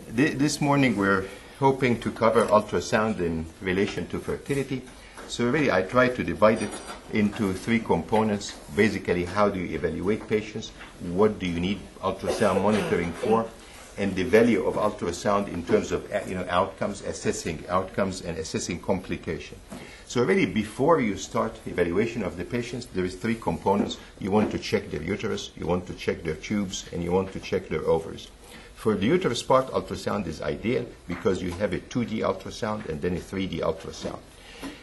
This morning we're hoping to cover ultrasound in relation to fertility. So really I tried to divide it into three components. Basically, how do you evaluate patients? What do you need ultrasound monitoring for? And the value of ultrasound in terms of outcomes, assessing outcomes and assessing complication. So really before you start evaluation of the patients, there is three components. You want to check their uterus, you want to check their tubes, and you want to check their ovaries. For the uterus part, ultrasound is ideal because you have a 2D ultrasound and then a 3D ultrasound.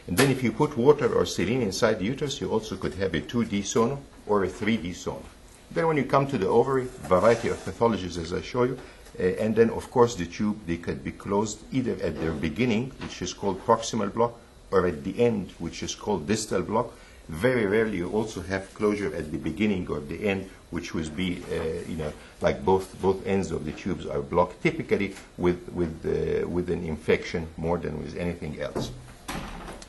And then if you put water or saline inside the uterus, you also could have a 2D sono or a 3D sono. Then when you come to the ovary, variety of pathologies as I show you, and then of course the tube, they could be closed either at their beginning, which is called proximal block, or at the end, which is called distal block. Very rarely you also have closure at the beginning or the end, which would be, like both ends of the tubes are blocked, typically with an infection more than with anything else.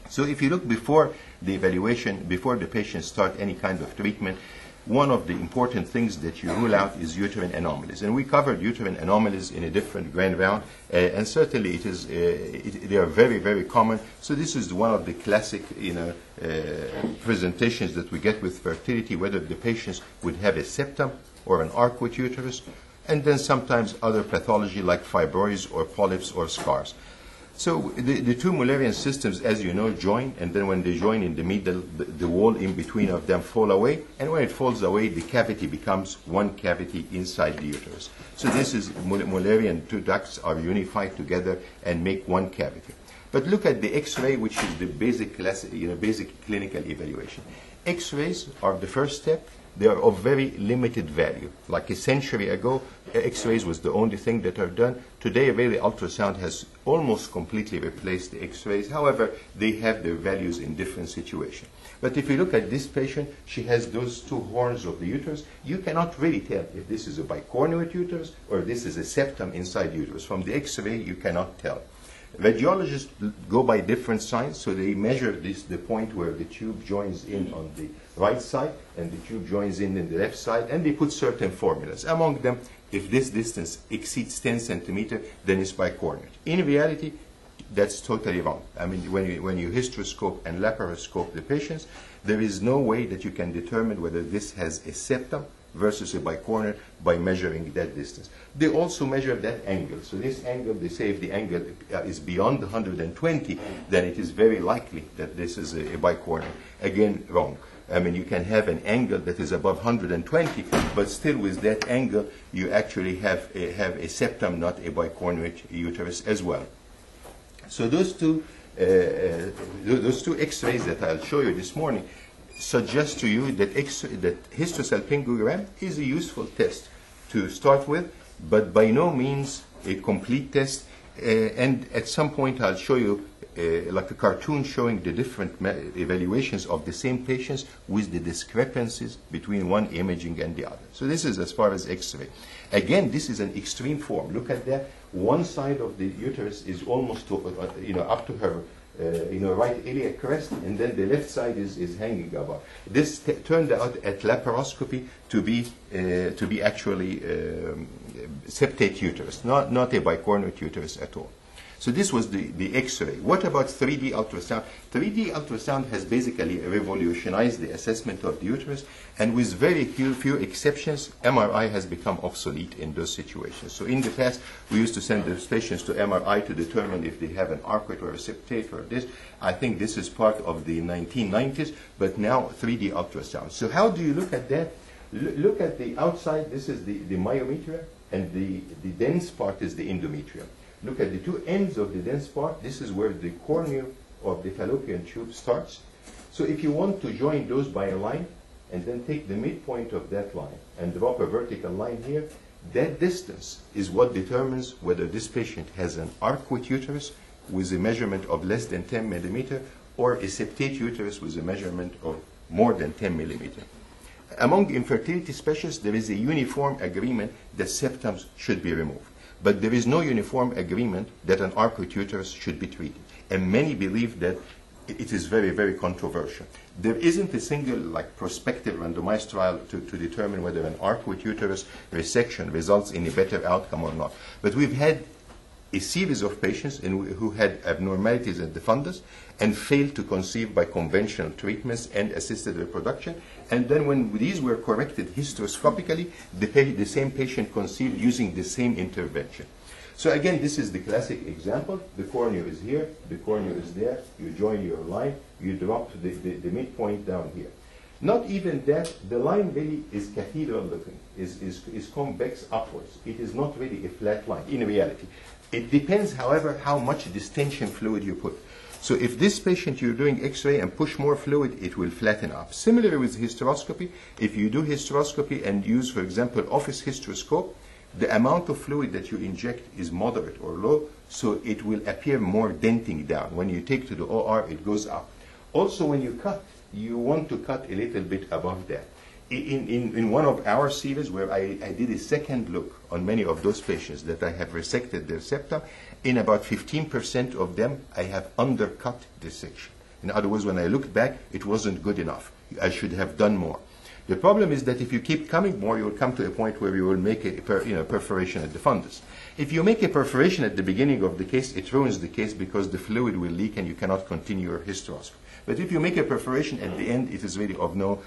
So if you look before the evaluation, before the patient start any kind of treatment, one of the important things that you rule out is uterine anomalies. And we covered uterine anomalies in a different grand round, and certainly they are very, very common. So this is one of the classic presentations that we get with fertility, whether the patients would have a septum or an arcuate uterus, and then sometimes other pathology like fibroids or polyps or scars. So the two Mullerian systems, as you know, join, and then when they join in the middle, the wall in between of them fall away, and when it falls away, the cavity becomes one cavity inside the uterus. So this is Mullerian, two ducts are unified together and make one cavity. But look at the X-ray, which is the basic clinical evaluation. X-rays are the first step. They are of very limited value. Like a century ago, X-rays was the only thing that are done. Today, really, ultrasound has almost completely replaced the X-rays. However, they have their values in different situations. But if you look at this patient, she has those two horns of the uterus. You cannot really tell if this is a bicornuate uterus or this is a septum inside the uterus. From the X-ray, you cannot tell. Radiologists go by different signs, so they measure the point where the tube joins in on the right side and the tube joins in the left side, and they put certain formulas. Among them, if this distance exceeds 10 centimeters, then it's bicornuate. In reality, that's totally wrong. I mean, when you hysteroscope and laparoscope the patients, there is no way that you can determine whether this has a septum versus a bicornuate by measuring that distance. They also measure that angle. So this angle, they say if the angle is beyond 120, then it is very likely that this is a bicornuate. Again, wrong. I mean, you can have an angle that is above 120, but still with that angle, you actually have a septum, not a bicornuate uterus as well. So those two X-rays that I'll show you this morning suggest to you that hysterosalpingogram is a useful test to start with, but by no means a complete test. And at some point I'll show you like a cartoon showing the different evaluations of the same patients with the discrepancies between one imaging and the other. So this is as far as X-ray. Again, this is an extreme form. Look at that. One side of the uterus is almost up to her right iliac crest, and then the left side is hanging above. This turned out at laparoscopy to be actually septate uterus, not a bicornuate uterus at all. So this was the X-ray. What about 3D ultrasound? 3D ultrasound has basically revolutionized the assessment of the uterus, and with very few exceptions, MRI has become obsolete in those situations. So in the past, we used to send those patients to MRI to determine if they have an arcuate or a septate or this. I think this is part of the 1990s, but now 3D ultrasound. So how do you look at that? Look at the outside. This is the myometrium, and the dense part is the endometrium. Look at the two ends of the dense part. This is where the cornea of the fallopian tube starts. So if you want to join those by a line, and then take the midpoint of that line and drop a vertical line here, that distance is what determines whether this patient has an arcuate uterus with a measurement of less than 10 millimeter or a septate uterus with a measurement of more than 10 millimeter. Among infertility specialists, there is a uniform agreement that septums should be removed. But there is no uniform agreement that an arcuate uterus should be treated. And many believe that it is very, very controversial. There isn't a single like prospective randomized trial to determine whether an arcuate uterus resection results in a better outcome or not. But we've had a series of patients who had abnormalities in the fundus and failed to conceive by conventional treatments and assisted reproduction. And then when these were corrected hysteroscopically, the same patient conceived using the same intervention. So again, this is the classic example. The cornea is here, the cornea is there. You join your line, you drop the midpoint down here. Not even that, the line really is cathedral looking, is convex upwards. It is not really a flat line in reality. It depends, however, how much distension fluid you put. So if this patient you're doing X-ray and push more fluid, it will flatten up. Similarly with hysteroscopy, if you do hysteroscopy and use, for example, office hysteroscope, the amount of fluid that you inject is moderate or low, so it will appear more denting down. When you take to the OR, it goes up. Also, when you cut, you want to cut a little bit above that. In one of our series where I did a second look on many of those patients that I have resected their septum, in about 15% of them, I have undercut this section. In other words, when I looked back, it wasn't good enough. I should have done more. The problem is that if you keep coming more, you will come to a point where you will make a perforation at the fundus. If you make a perforation at the beginning of the case, it ruins the case because the fluid will leak and you cannot continue your hysteroscopy. But if you make a perforation at the end, it is really of no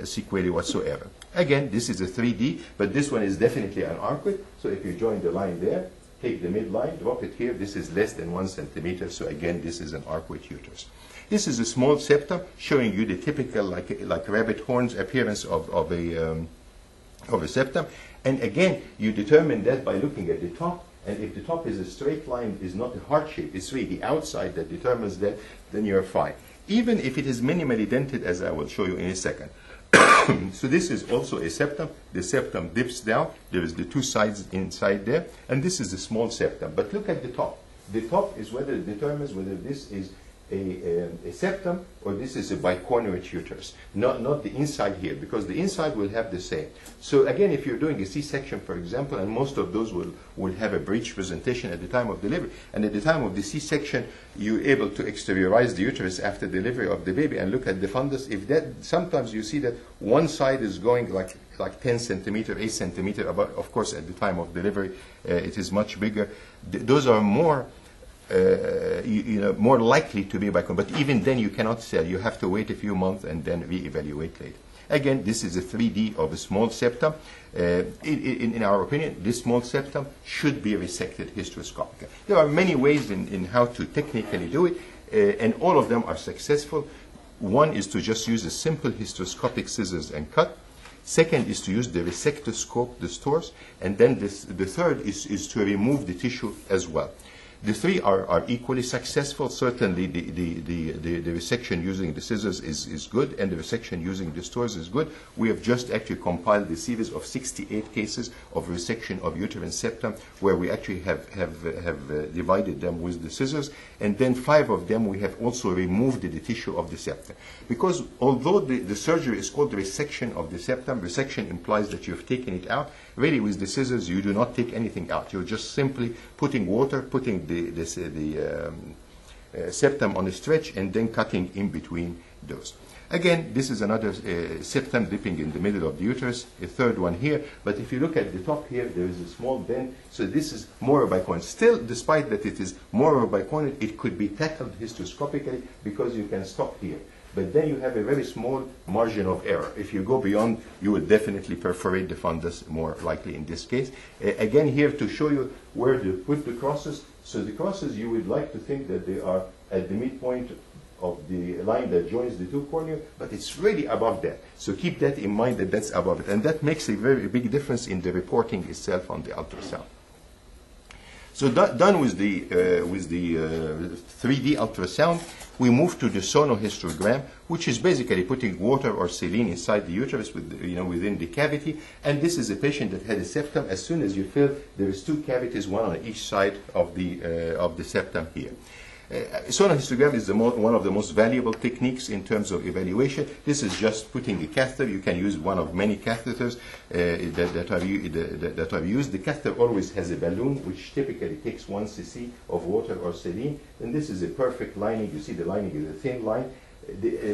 sequelae whatsoever. Again, this is a 3D, but this one is definitely an arcuate. So if you join the line there, take the midline, drop it here. This is less than 1 centimeter. So again, this is an arcuate uterus. This is a small septum showing you the typical, like rabbit horns appearance of a septum. And again, you determine that by looking at the top. And if the top is a straight line, is not a heart shape, it's really the outside that determines that, then you're fine. Even if it is minimally dented, as I will show you in a second. So this is also a septum. The septum dips down. There is the two sides inside there. And this is a small septum. But look at the top. The top is whether it determines whether this is a septum or this is a bicornuate uterus, not the inside here, because the inside will have the same. So again, if you're doing a C-section, for example, and most of those will have a breech presentation at the time of delivery, and at the time of the C-section, you're able to exteriorize the uterus after delivery of the baby and look at the fundus. If that, sometimes you see that one side is going like 10 centimeter, 8 centimeter, of course, at the time of delivery, it is much bigger. Those are more more likely to be bicornuate. But even then, you cannot sell. You have to wait a few months and then reevaluate later. Again, this is a 3D of a small septum. In our opinion, this small septum should be resected hysteroscopically. There are many ways in how to technically do it, and all of them are successful. One is to just use a simple hysteroscopic scissors and cut. Second is to use the resectoscope, the stores. And then the third is to remove the tissue as well. The three are equally successful. Certainly, the resection using the scissors is good, and the resection using the stores is good. We have just actually compiled a series of 68 cases of resection of uterine septum, where we actually have divided them with the scissors, and then 5 of them we have also removed the tissue of the septum. Because although the surgery is called resection of the septum, resection implies that you have taken it out. Really, with the scissors, you do not take anything out. You're just simply putting water, putting the septum on a stretch, and then cutting in between those. Again, this is another septum dipping in the middle of the uterus, a third one here. But if you look at the top here, there is a small dent. So this is more bicornuate. Still, despite that it is more bicornuate, it could be tackled hysteroscopically because you can stop here. But then you have a very small margin of error. If you go beyond, you will definitely perforate the fundus, more likely in this case. Again, here to show you where to put the crosses. So the crosses, you would like to think that they are at the midpoint of the line that joins the two cornea, but it's really above that. So keep that in mind, that that's above it. And that makes a very big difference in the reporting itself on the ultrasound. So done with the 3D ultrasound, we move to the sonohysterogram, which is basically putting water or saline inside the uterus within the cavity. And this is a patient that had a septum. As soon as you fill, there is 2 cavities, one on each side of the septum here. Sonohistogram is one of the most valuable techniques in terms of evaluation. This is just putting a catheter. You can use one of many catheters that are used. The catheter always has a balloon, which typically takes 1 cc of water or saline. And this is a perfect lining. You see the lining is a thin line.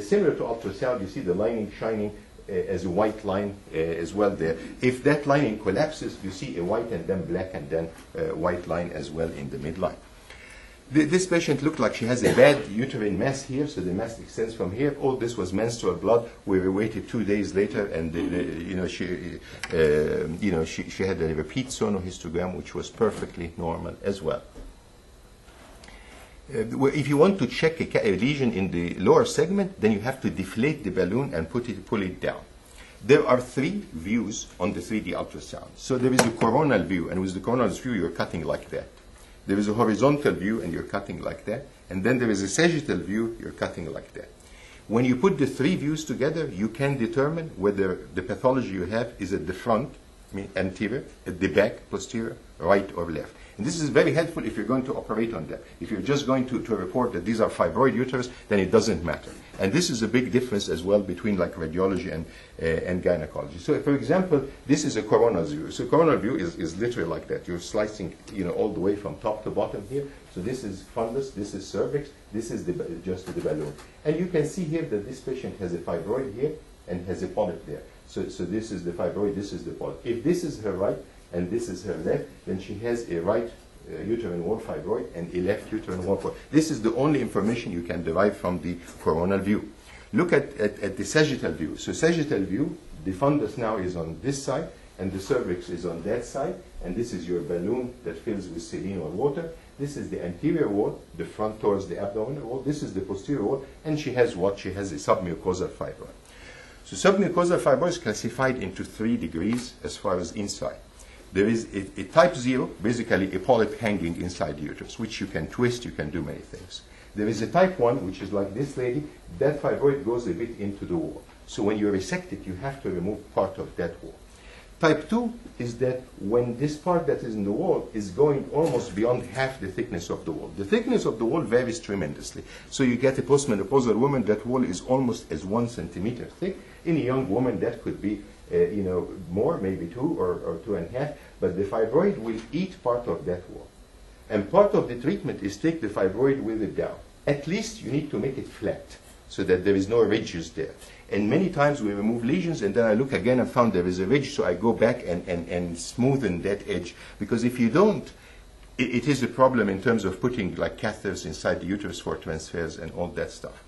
Similar to ultrasound, you see the lining shining as a white line as well there. If that lining collapses, you see a white and then black and then white line as well in the midline. This patient looked like she has a bad uterine mass here, so the mass extends from here. All this was menstrual blood. We waited 2 days later, and she had a repeat sonohistogram, which was perfectly normal as well. If you want to check a lesion in the lower segment, then you have to deflate the balloon and pull it down. There are 3 views on the 3D ultrasound. So there is a coronal view, and with the coronal view, you're cutting like that. There is a horizontal view, and you're cutting like that. And then there is a sagittal view, you're cutting like that. When you put the 3 views together, you can determine whether the pathology you have is at the front, anterior, at the back, posterior, right or left. And this is very helpful if you're going to operate on them. If you're just going to report that these are fibroid uterus, then it doesn't matter. And this is a big difference as well between like radiology and gynecology. So for example, this is a coronal view. So coronal view is literally like that. You're slicing, all the way from top to bottom here. So this is fundus, this is cervix, this is just the balloon. And you can see here that this patient has a fibroid here and has a polyp there. So this is the fibroid, this is the polyp. If this is her right, and this is her left, then she has a right uterine wall fibroid and a left uterine wall fibroid. This is the only information you can derive from the coronal view. Look at the sagittal view. So sagittal view, the fundus now is on this side, and the cervix is on that side, and this is your balloon that fills with saline or water. This is the anterior wall, the front towards the abdominal wall. This is the posterior wall, and she has what? She has a submucosal fibroid. So submucosal fibroid is classified into 3 degrees as far as inside. There is a type 0, basically a polyp hanging inside the uterus, which you can twist, you can do many things. There is a type 1, which is like this lady. That fibroid goes a bit into the wall. So when you resect it, you have to remove part of that wall. Type 2 is that when this part that is in the wall is going almost beyond half the thickness of the wall. The thickness of the wall varies tremendously. So you get a postmenopausal woman, that wall is almost as 1 centimeter thick. In a young woman, that could be more, maybe 2 or 2.5, but the fibroid will eat part of that wall. And part of the treatment is take the fibroid with it down. At least you need to make it flat so that there is no ridges there. And many times we remove lesions, and then I look again and found there is a ridge, so I go back and smoothen that edge. Because if you don't, it is a problem in terms of putting like catheters inside the uterus for transfers and all that stuff.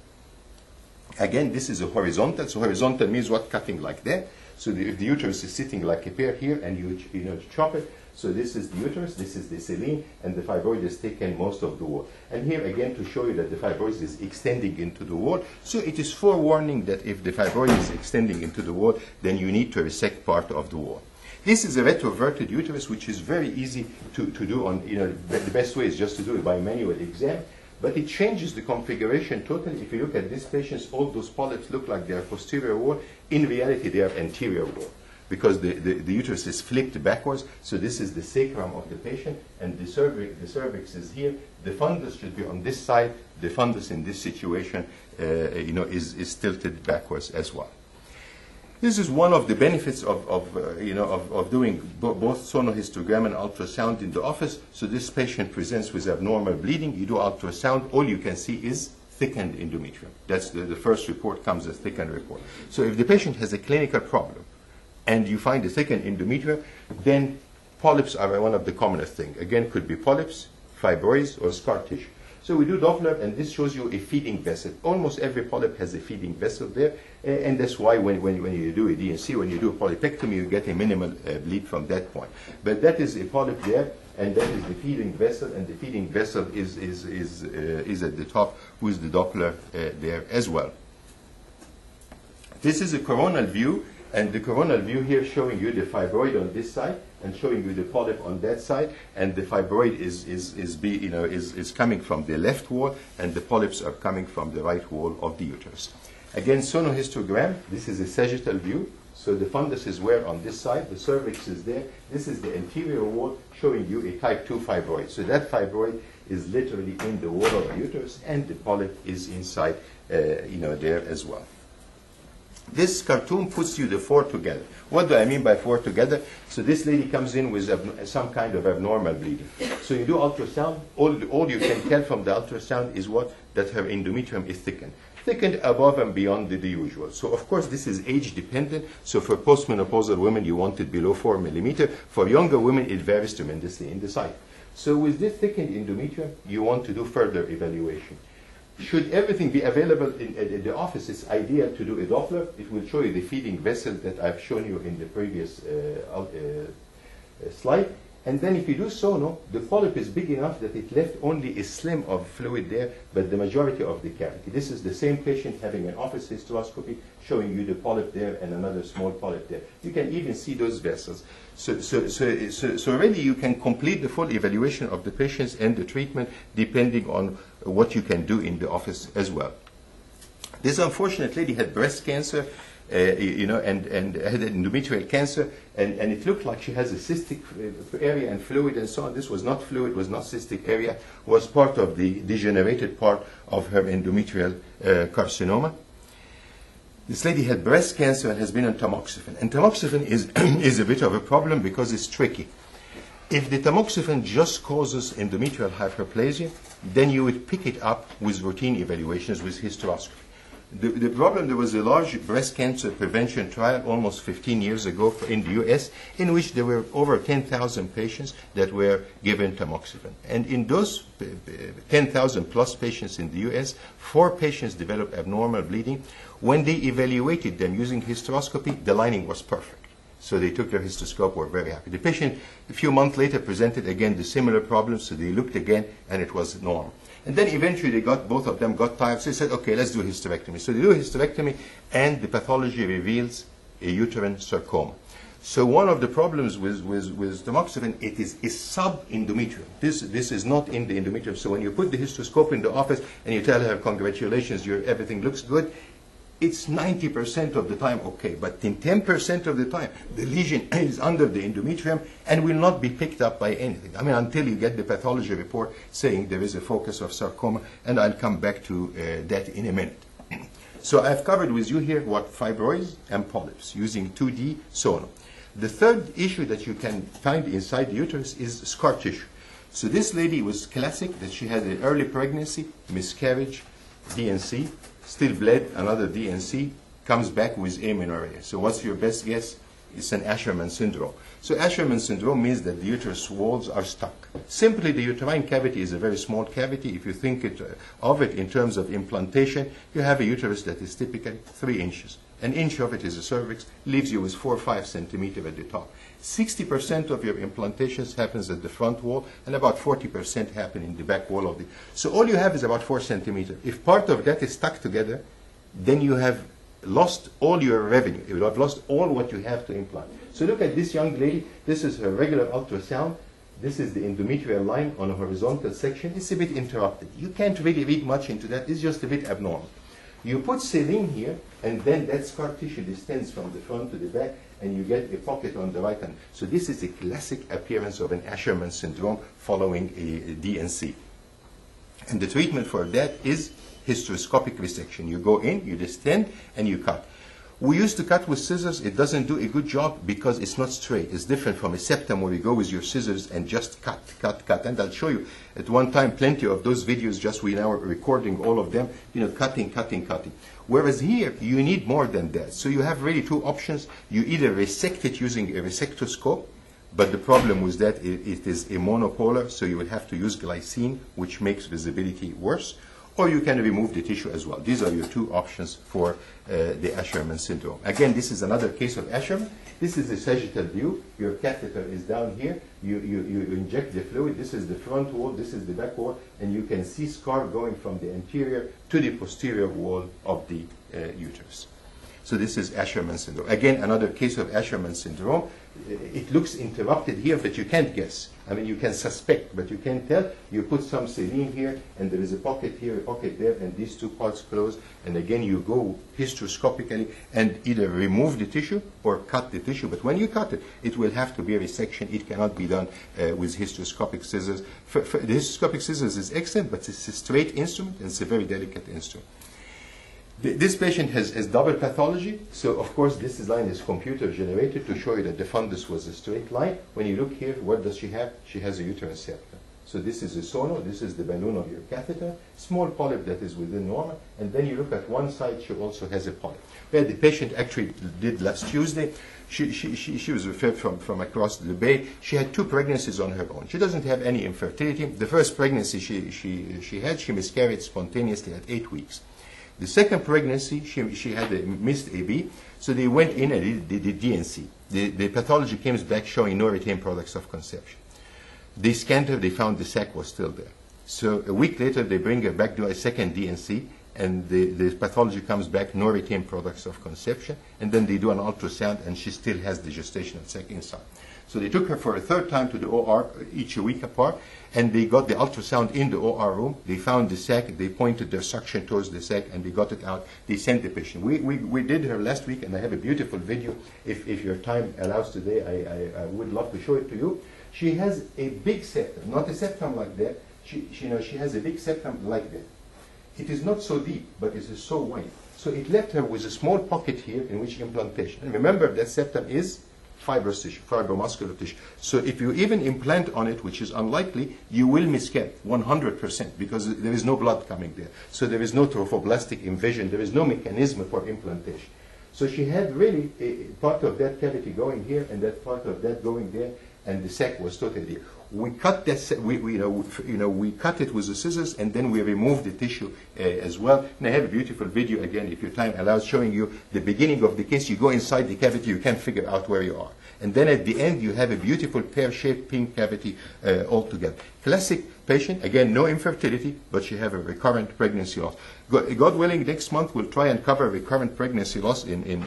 Again, this is a horizontal. So horizontal means what? Cutting like that. So if the uterus is sitting like a pear here, and you chop it, so this is the uterus, this is the saline, and the fibroid is taking most of the wall. And here again to show you that the fibroid is extending into the wall. So it is forewarning that if the fibroid is extending into the wall, then you need to resect part of the wall. This is a retroverted uterus, which is very easy to do on, the best way is just to do it by manual exam. But it changes the configuration totally. If you look at this patient, all those polyps look like they are posterior wall. In reality, they are anterior wall because the uterus is flipped backwards. So this is the sacrum of the patient, and the cervix is here. The fundus should be on this side. The fundus in this situation, is tilted backwards as well. This is one of the benefits of doing both sonohistogram and ultrasound in the office. So this patient presents with abnormal bleeding. You do ultrasound, all you can see is thickened endometrium. That's the first report comes as thickened report. So if the patient has a clinical problem and you find a thickened endometrium, then polyps are one of the commonest things. Again, could be polyps, fibroids, or scar tissue. So we do Doppler, and this shows you a feeding vessel. Almost every polyp has a feeding vessel there, and that's why when you do a DNC, when you do a polypectomy, you get a minimal bleed from that point. But that is a polyp there, and that is the feeding vessel, and the feeding vessel is at the top with the Doppler there as well. This is a coronal view, and the coronal view here showing you the fibroid on this side and showing you the polyp on that side, and the fibroid is coming from the left wall, and the polyps are coming from the right wall of the uterus. Again, sonohistogram. This is a sagittal view. So the funduses were on this side, the cervix is there. This is the anterior wall showing you a type 2 fibroid. So that fibroid is literally in the wall of the uterus, and the polyp is inside, there as well. This cartoon puts you the four together. What do I mean by four together? So this lady comes in with some kind of abnormal bleeding. So you do ultrasound. All you can tell from the ultrasound is what? That her endometrium is thickened. Thickened above and beyond the usual. So of course this is age dependent. So for postmenopausal women you want it below 4 millimeter. For younger women it varies tremendously in the site. So with this thickened endometrium you want to do further evaluation. Should everything be available in the office, it's ideal to do a Doppler. It will show you the feeding vessel that I've shown you in the previous slide. And then if you do sono, the polyp is big enough that it left only a slim of fluid there, but the majority of the cavity. This is the same patient having an office hysteroscopy, showing you the polyp there and another small polyp there. You can even see those vessels. So really you can complete the full evaluation of the patients and the treatment depending on what you can do in the office as well. This unfortunate lady had breast cancer, and had endometrial cancer, and it looked like she has a cystic area and fluid and so on. This was not fluid, was not cystic area, was part of the degenerated part of her endometrial carcinoma. This lady had breast cancer and has been on tamoxifen. And tamoxifen is a bit of a problem because it's tricky. If the tamoxifen just causes endometrial hyperplasia, then you would pick it up with routine evaluations with hysteroscopy. The problem, there was a large breast cancer prevention trial almost 15 years ago in the US, in which there were over 10,000 patients that were given tamoxifen. And in those 10,000 plus patients in the US, 4 patients developed abnormal bleeding. When they evaluated them using hysteroscopy, the lining was perfect. So they took their hysteroscope, were very happy. The patient, a few months later, presented again the similar problems, so they looked again, and it was normal. And then eventually both of them got tired, so they said, okay, let's do a hysterectomy. So they do a hysterectomy, and the pathology reveals a uterine sarcoma. So one of the problems with tamoxifen, it is sub-endometrium. This is not in the endometrium. So when you put the hysteroscope in the office and you tell her, congratulations, everything looks good, it's 90% of the time okay, but in 10% of the time, the lesion is under the endometrium and will not be picked up by anything. I mean, until you get the pathology report saying there is a focus of sarcoma, and I'll come back to that in a minute. So I've covered with you here what fibroids and polyps using 2D sono. The third issue that you can find inside the uterus is scar tissue. So this lady was classic that she had an early pregnancy, miscarriage, DNC, still bled, another DNC, comes back with amenorrhea. So what's your best guess? It's an Sherman Syndrome. So Sherman Syndrome means that the uterus walls are stuck. Simply, the uterine cavity is a very small cavity. If you think of it in terms of implantation, you have a uterus that is typically 3 inches. An inch of it is a cervix, leaves you with 4 or 5 centimeters at the top. 60% of your implantations happens at the front wall, and about 40% happen in the back wall of the. So all you have is about 4 centimeters. If part of that is stuck together, then you have lost all your revenue. You will have lost all what you have to implant. So look at this young lady. This is her regular ultrasound. This is the endometrial line on a horizontal section. It's a bit interrupted. You can't really read much into that. It's just a bit abnormal. You put saline here, and then that scar tissue distends from the front to the back, and you get a pocket on the right hand. So this is a classic appearance of an Sherman syndrome following a DNC. And the treatment for that is hysteroscopic resection. You go in, you distend, and you cut. We used to cut with scissors. It doesn't do a good job because it's not straight. It's different from a septum where you go with your scissors and just cut. And I'll show you at one time plenty of those videos, just we now are recording all of them, cutting. Whereas here, you need more than that. So you have really 2 options. You either resect it using a resectoscope, but the problem with that, it is a monopolar, so you would have to use glycine, which makes visibility worse. Or you can remove the tissue as well. These are your 2 options for the Sherman syndrome. Again, this is another case of Sherman. This is the sagittal view. Your catheter is down here. You inject the fluid. This is the front wall. This is the back wall. And you can see scar going from the anterior to the posterior wall of the uterus. So this is Sherman syndrome. Again, another case of Sherman syndrome. It looks interrupted here, but you can't guess. I mean, you can suspect, but you can't tell. You put some saline here, and there is a pocket here, a pocket there, and these two parts close. And again, you go hysteroscopically and either remove the tissue or cut the tissue. But when you cut it, it will have to be a resection. It cannot be done with hysteroscopic scissors. The hysteroscopic scissors is excellent, but it's a straight instrument, and it's a very delicate instrument. This patient has double pathology, so of course this line is computer generated to show you that the fundus was a straight line. When you look here, what does she have? She has a uterine septum. So this is a sono, this is the balloon of your catheter, small polyp that is within normal, and then you look at one side, she also has a polyp. Where the patient actually did last Tuesday, she was referred from across the bay. She had 2 pregnancies on her own. She doesn't have any infertility. The first pregnancy she had, she miscarried spontaneously at 8 weeks. The second pregnancy, she had a missed AB, so they went in and did the DNC. The pathology came back showing no retained products of conception. They scanned her, they found the sac was still there. So a week later, they bring her back to a second DNC, and the pathology comes back, no retained products of conception, and then they do an ultrasound, and she still has the gestational sac inside. So they took her for a third time to the OR, each a week apart, and they got the ultrasound in the OR room. They found the sac, they pointed their suction towards the sac, and they got it out. They sent the patient. We did her last week, and I have a beautiful video. If your time allows today, I would love to show it to you. She has a big septum, not a septum like that. She has a big septum like that. It is not so deep, but it is so wide. So it left her with a small pocket here in which implantation. And remember, that septum is fibrous tissue, fibromuscular tissue. So if you even implant on it, which is unlikely, you will miscarry 100% because there is no blood coming there. So there is no trophoblastic invasion. There is no mechanism for implantation. So she had really a part of that cavity going here and that part of that going there, and the sac was totally. We cut that. We cut it with the scissors, and then we removed the tissue as well. And I have a beautiful video again, if your time allows, showing you the beginning of the case. You go inside the cavity, you can't figure out where you are, and then at the end you have a beautiful pear-shaped pink cavity altogether. Classic patient, again, no infertility, but she have a recurrent pregnancy loss. God willing, next month we'll try and cover recurrent pregnancy loss in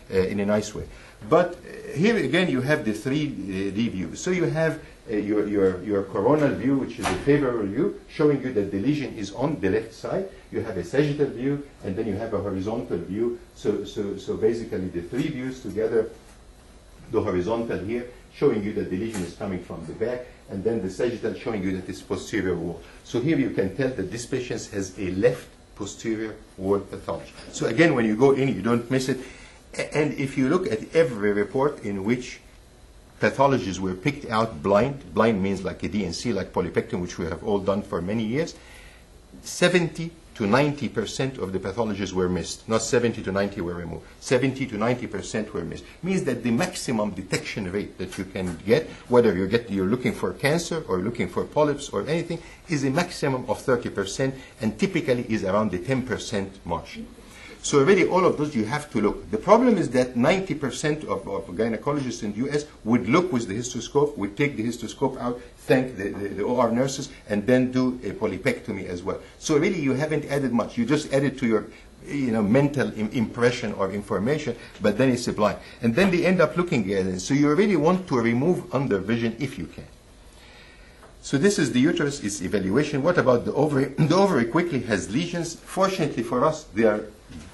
a nice way. But here again, you have the 3D views. So you have your coronal view, which is a favorable view, showing you that the lesion is on the left side. You have a sagittal view, and then you have a horizontal view. So basically, the 3 views together, the horizontal here, showing you that the lesion is coming from the back, and then the sagittal showing you that it's posterior wall. So here you can tell that this patient has a left posterior wall pathology. So again, when you go in, you don't miss it. And if you look at every report in which pathologies were picked out blind means like a DNC, like polypectomy, which we have all done for many years, 70 to 90% of the pathologies were missed. Not 70 to 90 were removed. 70 to 90% were missed. Means that the maximum detection rate that you can get, whether you're looking for cancer or looking for polyps or anything, is a maximum of 30%, and typically is around the 10% margin. So really, all of those you have to look. The problem is that 90% of gynecologists in the US would look with the hysteroscope, would take the hysteroscope out, thank the OR nurses, and then do a polypectomy as well. So really, you haven't added much. You just added to your mental impression or information, but then it's a blind. And then they end up looking at it. So you really want to remove undervision if you can. So this is the uterus, its evaluation. What about the ovary? The ovary quickly has lesions. Fortunately for us, they are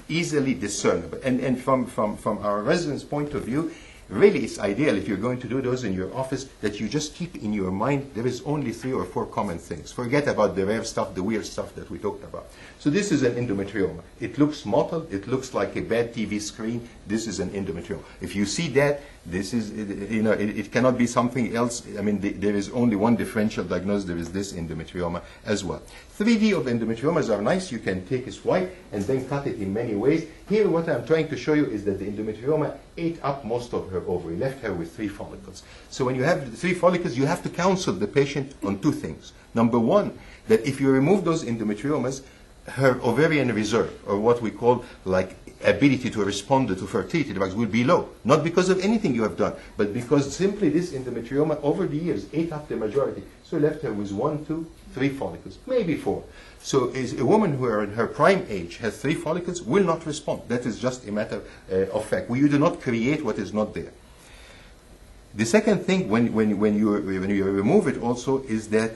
easily discernible. And from our residents' point of view, really it's ideal if you're going to do those in your office that you just keep in your mind there is only 3 or 4 common things. Forget about the rare stuff, the weird stuff that we talked about. So this is an endometrioma. It looks mottled. It looks like a bad TV screen. This is an endometrioma. If you see that, this is, it cannot be something else. I mean, there is only one differential diagnosis. There is this endometrioma as well. 3D of endometriomas are nice. You can take a swipe and then cut it in many ways. Here, what I'm trying to show you is that the endometrioma ate up most of her ovary, left her with 3 follicles. So when you have 3 follicles, you have to counsel the patient on 2 things. Number one, that if you remove those endometriomas, her ovarian reserve, or what we call like ability to respond to fertility drugs, will be low. Not because of anything you have done, but because simply this endometrioma over the years ate up the majority. So left her with 1, 2, 3 follicles, maybe 4. So is a woman who are in her prime age has 3 follicles will not respond. That is just a matter of fact. You do not create what is not there. The second thing when you remove it also is that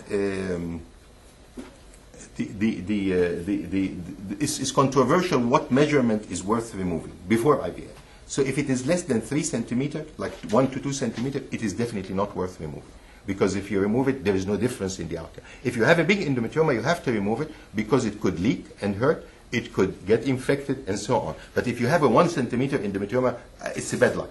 it's controversial what measurement is worth removing before IVF. So if it is less than 3 centimeters, like 1 to 2 centimeters, it is definitely not worth removing. Because if you remove it, there is no difference in the outcome. If you have a big endometrioma, you have to remove it because it could leak and hurt, it could get infected, and so on. But if you have a 1 centimeter endometrioma, it's a bad luck.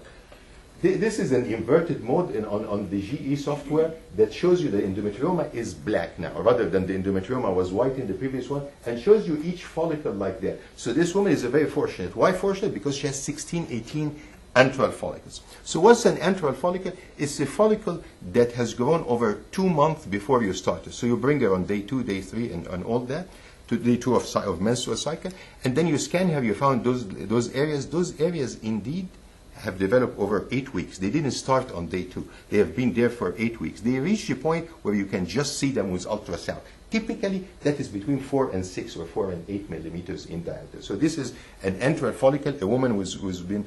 This is an inverted mode on the GE software that shows you the endometrioma is black now, rather than the endometrioma was white in the previous one, and shows you each follicle like that. So this woman is very fortunate. Why fortunate? Because she has 16, 18 antral follicles. So what's an antral follicle? It's a follicle that has grown over 2 months before you started. So you bring her on day 2, day 3, and all that, to day 2 of menstrual cycle, and then you scan her, you found those areas. Those areas indeed have developed over 8 weeks. They didn't start on day 2. They have been there for 8 weeks. They reach the point where you can just see them with ultrasound. Typically, that is between 4 and 6 or 4 and 8 millimeters in diameter. So this is an antral follicle, a woman who's been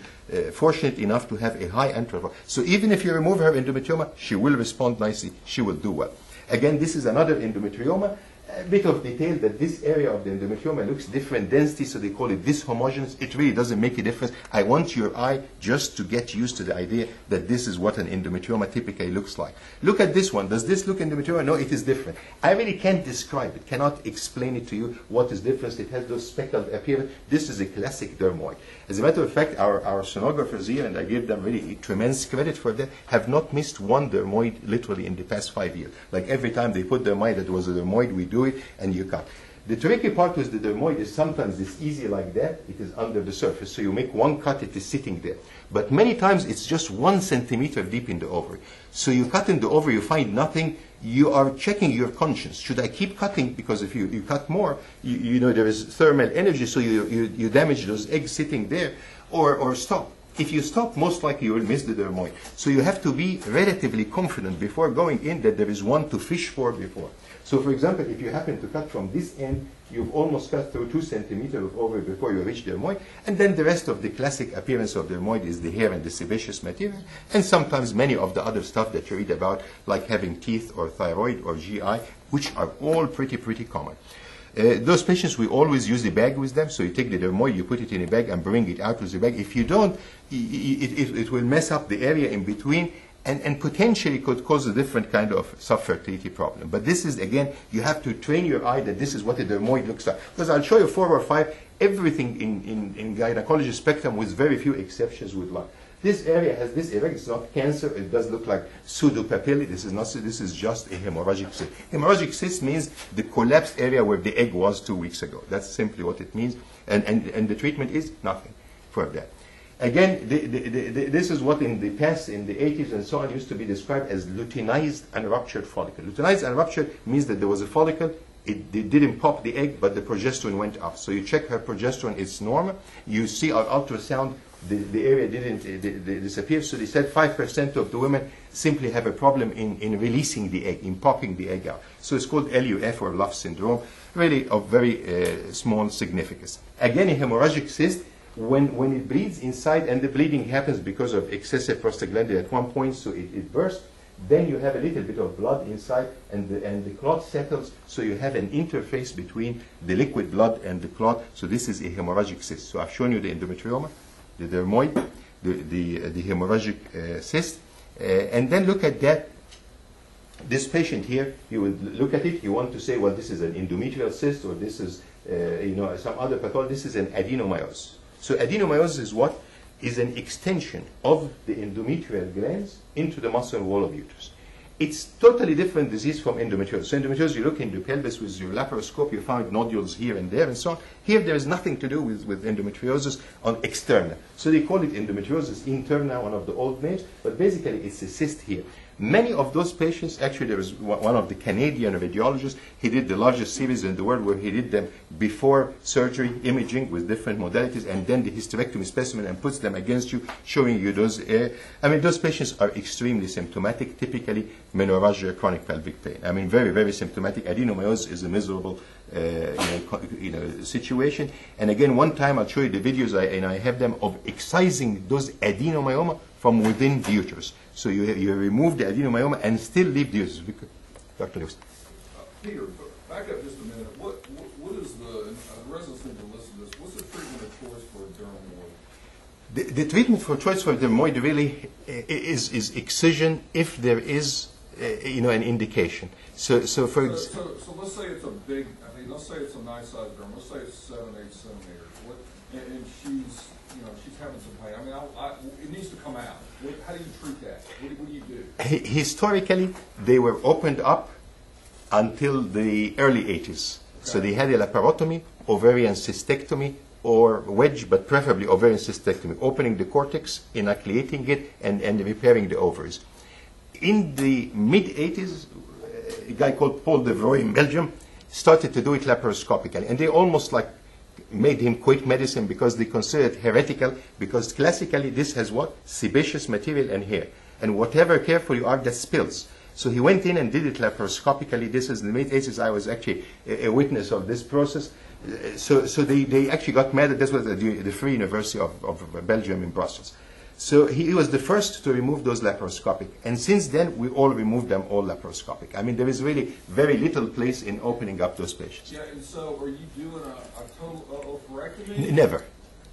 fortunate enough to have a high antral follicle. So even if you remove her endometrioma, she will respond nicely. She will do well. Again, this is another endometrioma. A bit of detail that this area of the endometrioma looks different density, so they call it dishomogeneous. It really doesn't make a difference. I want your eye just to get used to the idea that this is what an endometrioma typically looks like. Look at this one. Does this look endometrioma? No, it is different. I really can't describe it, cannot explain it to you what is different. It has those speckled appearance. This is a classic dermoid. As a matter of fact, our sonographers here, and I give them really tremendous credit for that, have not missed one dermoid literally in the past 5 years. Like every time they put dermoid, that was a dermoid, we do it, and you cut. The tricky part with the dermoid is sometimes it's easy like that, it is under the surface, so you make one cut, it is sitting there. But many times it's just 1 centimeter deep in the ovary. So you cut in the ovary, you find nothing, you are checking your conscience. Should I keep cutting? Because if you cut more, you know there is thermal energy, so you damage those eggs sitting there, or stop. If you stop, most likely you will miss the dermoid. So you have to be relatively confident before going in that there is one to fish for before. So for example, if you happen to cut from this end, you've almost cut through 2 centimeters of ovary before you reach the dermoid, and then the rest of the classic appearance of the dermoid is the hair and the sebaceous material, and sometimes many of the other stuff that you read about, like having teeth or thyroid or GI, which are all pretty common. Those patients, we always use the bag with them, so you take the dermoid, you put it in a bag and bring it out with the bag. If you don't, it will mess up the area in between, and potentially could cause a different kind of subfertility problem. But this is, again, you have to train your eye that this is what a dermoid looks like. Because I'll show you 4 or 5, everything in gynecology spectrum with very few exceptions with luck. This area has this erect, it's not cancer, it does look like pseudopapillae. This is not, this is just a hemorrhagic cyst. Hemorrhagic cyst means the collapsed area where the egg was 2 weeks ago. That's simply what it means. And the treatment is nothing for that. Again, this is what in the past, in the 80s and so on, used to be described as luteinized and ruptured follicle. Luteinized and ruptured means that there was a follicle, it didn't pop the egg, but the progesterone went up. So you check her progesterone, it's normal. You see our ultrasound, the area didn't disappear. So they said 5% of the women simply have a problem in releasing the egg, in popping the egg out. So it's called LUF or Luff syndrome, really of very small significance. Again, a hemorrhagic cyst, when it bleeds inside, and the bleeding happens because of excessive prostaglandin at one point, so it bursts, then you have a little bit of blood inside, and the clot settles, so you have an interface between the liquid blood and the clot. So this is a hemorrhagic cyst. So I've shown you the endometrioma, the dermoid, the hemorrhagic cyst, and then look at that. This patient here, you will look at it, you want to say, well, this is an endometrial cyst, or this is some other pathology. This is an adenomyosis. So adenomyosis is what? Is an extension of the endometrial glands into the muscle wall of uterus. It's totally different disease from endometriosis. So endometriosis, you look in the pelvis with your laparoscope, you find nodules here and there and so on. Here there is nothing to do with endometriosis on external. So they call it endometriosis interna, one of the old names, but basically it's a cyst here. Many of those patients, actually there was one of the Canadian radiologists, he did the largest series in the world where he did them before surgery, imaging with different modalities, and then the hysterectomy specimen and puts them against you, showing you those. Those patients are extremely symptomatic, typically menorrhagia, chronic pelvic pain. Very symptomatic. Adenomyosis is a miserable situation. And again, one time I'll show you the videos, and I have them of excising those adenomyoma from within the uterus. So you remove the adenomyoma and still leave the uterus. Dr. Lewis. Peter, back up just a minute. What is the residents need to listen to this? What's the treatment of choice for a dermoid? The treatment for choice for dermoid really is excision if there is an indication. So let's say it's a big. I mean, let's say it's a nice sized derm. Let's say it's 7-8 centimeters. And she's having some pain. I mean, it needs to come out. How do you treat that? What do you do? Historically, they were opened up until the early 80s. Okay. So they had a laparotomy, ovarian cystectomy, or wedge, but preferably ovarian cystectomy, opening the cortex, enucleating it, and repairing the ovaries. In the mid-80s, a guy called Paul Devroy in Belgium started to do it laparoscopically, and they almost like made him quit medicine because they considered it heretical, because classically this has what? Sebaceous material and hair. And whatever careful you are, that spills. So he went in and did it laparoscopically. This is in the mid-80s. I was actually a witness of this process. So they actually got mad at this. Was the Free University of Belgium in Brussels. So he was the first to remove those laparoscopic. And since then, we all removed them all laparoscopic. I mean, there is really very little place in opening up those patients. Yeah, and so are you doing a total oophorectomy? Never.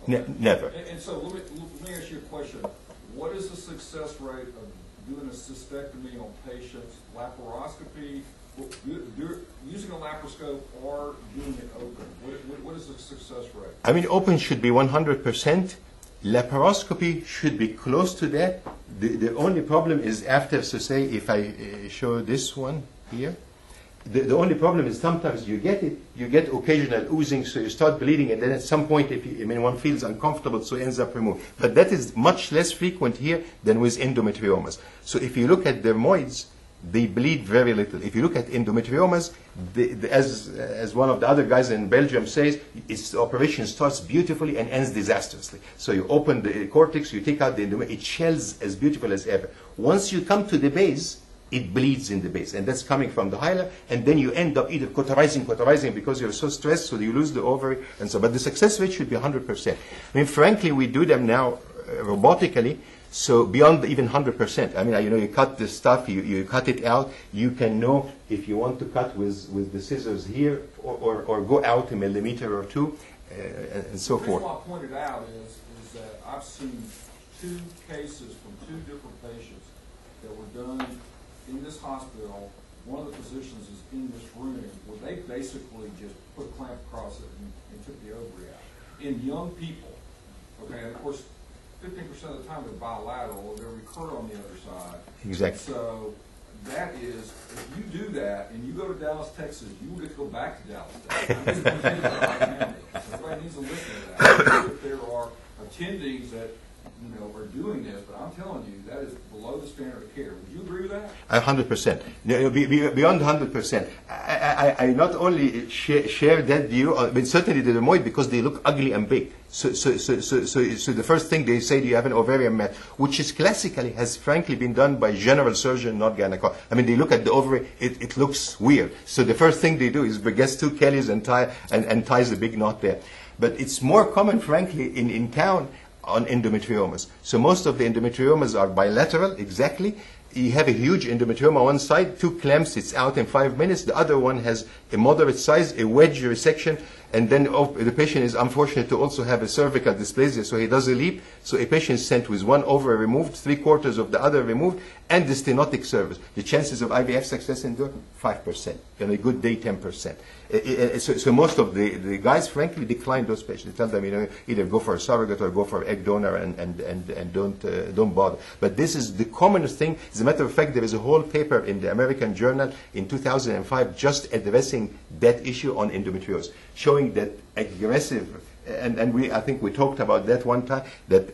Okay. Never. And so let me ask you a question. What is the success rate of doing a cystectomy on patients, laparoscopy, using a laparoscope, or doing it open? What is the success rate? I mean, open should be 100%. Laparoscopy should be close to that. The only problem is after, so say, if I show this one here, the only problem is sometimes you get occasional oozing, so you start bleeding, and then at some point, one feels uncomfortable, so it ends up removed. But that is much less frequent here than with endometriomas. So if you look at dermoids, they bleed very little. If you look at endometriomas, as one of the other guys in Belgium says, the operation starts beautifully and ends disastrously. So you open the cortex, you take out the endometrium, it shells as beautiful as ever. Once you come to the base, it bleeds in the base, and that's coming from the hilar, and then you end up either cauterizing because you're so stressed, so you lose the ovary, and so. But the success rate should be 100%. I mean, frankly, we do them now robotically, so beyond even 100%. I mean, you cut the stuff, you cut it out. You can know if you want to cut with the scissors here, or go out a millimeter or two, and so forth. The reason why I pointed out is that I've seen 2 cases from 2 different patients that were done in this hospital. One of the physicians is in this room where they basically just put a clamp across it and took the ovary out. In young people, okay, and of course, 15% of the time they're bilateral, or they'll recur on the other side. Exactly. So that is, if you do that and you go to Dallas, Texas, you will get to go back to Dallas, Texas. Everybody needs to listen to that. If there are attendings that are doing this, but I'm telling you, that is below the standard of care. Would you agree with that? 100%. Beyond 100%. I not only share that view, but certainly the dermoid, because they look ugly and big. So the first thing they say, do you have an ovarian mass, which is classically has frankly been done by general surgeon, not gynecologist. I mean, they look at the ovary, it looks weird. So the first thing they do is gets 2 Kellys and ties a big knot there. But it's more common, frankly, in town on endometriomas. So most of the endometriomas are bilateral, exactly. You have a huge endometrioma on one side, 2 clamps, it's out in 5 minutes. The other one has a moderate size, a wedge resection, and then the patient is unfortunate to also have a cervical dysplasia, so he does a leap. So a patient is sent with 1 ovary removed, 3/4 of the other removed, and the stenotic cervix. The chances of IVF success in there, 5%. On a good day, 10%. So most of the guys, frankly, decline those patients. They tell them, either go for a surrogate or go for egg donor and don't bother. But this is the commonest thing. As a matter of fact, there is a whole paper in the American Journal in 2005 just addressing that issue on endometriosis, showing that aggressive, and I think we talked about that one time, that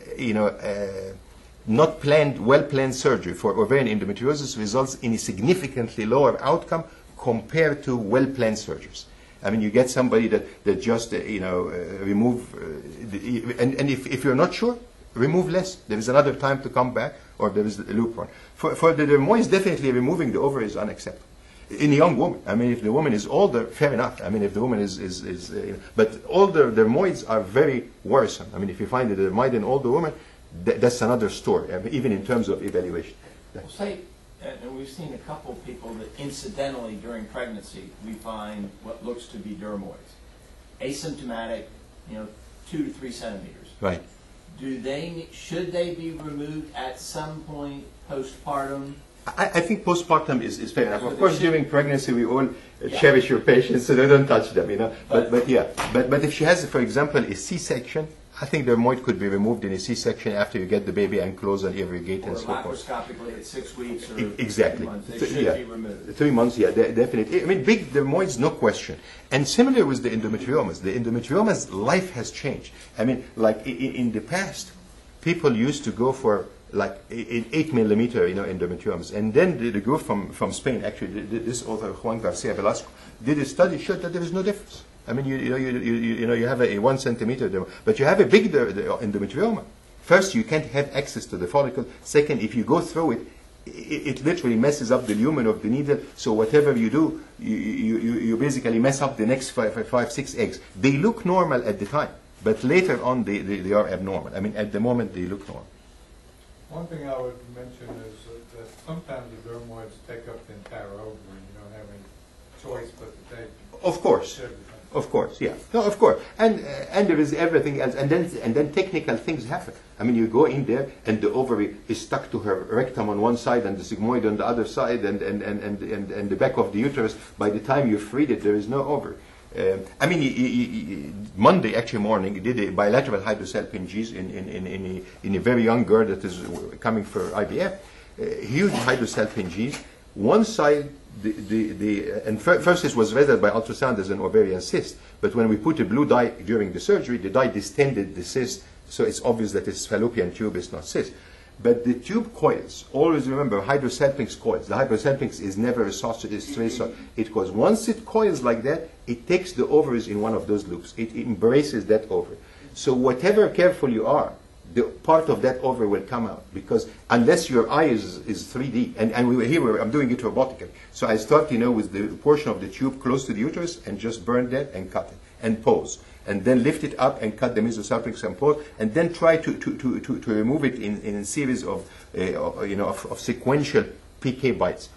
not planned, well-planned surgery for ovarian endometriosis results in a significantly lower outcome compared to well-planned surgeries. I mean, you get somebody that just remove, and if you're not sure, remove less. There is another time to come back, or there is a loophole. For the dermoids, definitely removing the ovary is unacceptable. In a young woman, I mean, if the woman is older, fair enough. I mean, if the woman is but older dermoids are very worrisome. I mean, if you find a dermoid in older woman, that's another story, I mean, even in terms of evaluation. Well, say, and we've seen a couple of people that incidentally during pregnancy we find what looks to be dermoids, asymptomatic, 2 to 3 centimeters. Right. Should they be removed at some point postpartum? I think postpartum is fair enough. Of course, during pregnancy, we all cherish your patients, so they don't touch them, But if she has, for example, a C-section, I think the dermoid could be removed in a C-section after you get the baby and close and irrigate and so forth. Laparoscopically at 6 weeks or exactly. 3 months, they should be removed. 3 months, definitely. I mean, big dermoids, no question. And similar with the endometriomas. The endometriomas' life has changed. I mean, like in the past, people used to go for like 8 millimeter, endometriomas. And then the group from Spain, actually, this author, Juan Garcia Velasco, did a study, showed that there is no difference. I mean, you have a 1 centimeter, but you have a big endometrioma. First, you can't have access to the follicle. Second, if you go through it, it literally messes up the lumen of the needle. So whatever you do, you basically mess up the next 5, 6 eggs. They look normal at the time, but later on they are abnormal. I mean, at the moment they look normal. One thing I would mention is that sometimes the dermoids take up the entire ovary. You don't have any choice but to take. Of course. Of course, yeah. No, of course. And there is everything else. And then technical things happen. I mean, you go in there and the ovary is stuck to her rectum on one side and the sigmoid on the other side and the back of the uterus. By the time you freed it, there is no ovary. I mean, Monday, actually morning, he did a bilateral hydrosalpinges in a very young girl that is coming for IVF. Huge hydrosalpinges. One side, and first it was read by ultrasound as an ovarian cyst, but when we put a blue dye during the surgery, the dye distended the cyst, so it's obvious that it's fallopian tube, it's not cyst. But the tube coils, always remember, hydrosalpinx coils. The hydrosalpinx is never a sausage, it's straight sausage. It goes, once it coils like that, it takes the ovaries in one of those loops. It embraces that ovary. So whatever careful you are, the part of that ovary will come out, because unless your eye is 3D, and I'm doing it robotically. So I start, with the portion of the tube close to the uterus and just burn that and cut it and pose. And then lift it up and cut the mesosalpinx and pose, and then try to remove it in a series of sequential PK bites.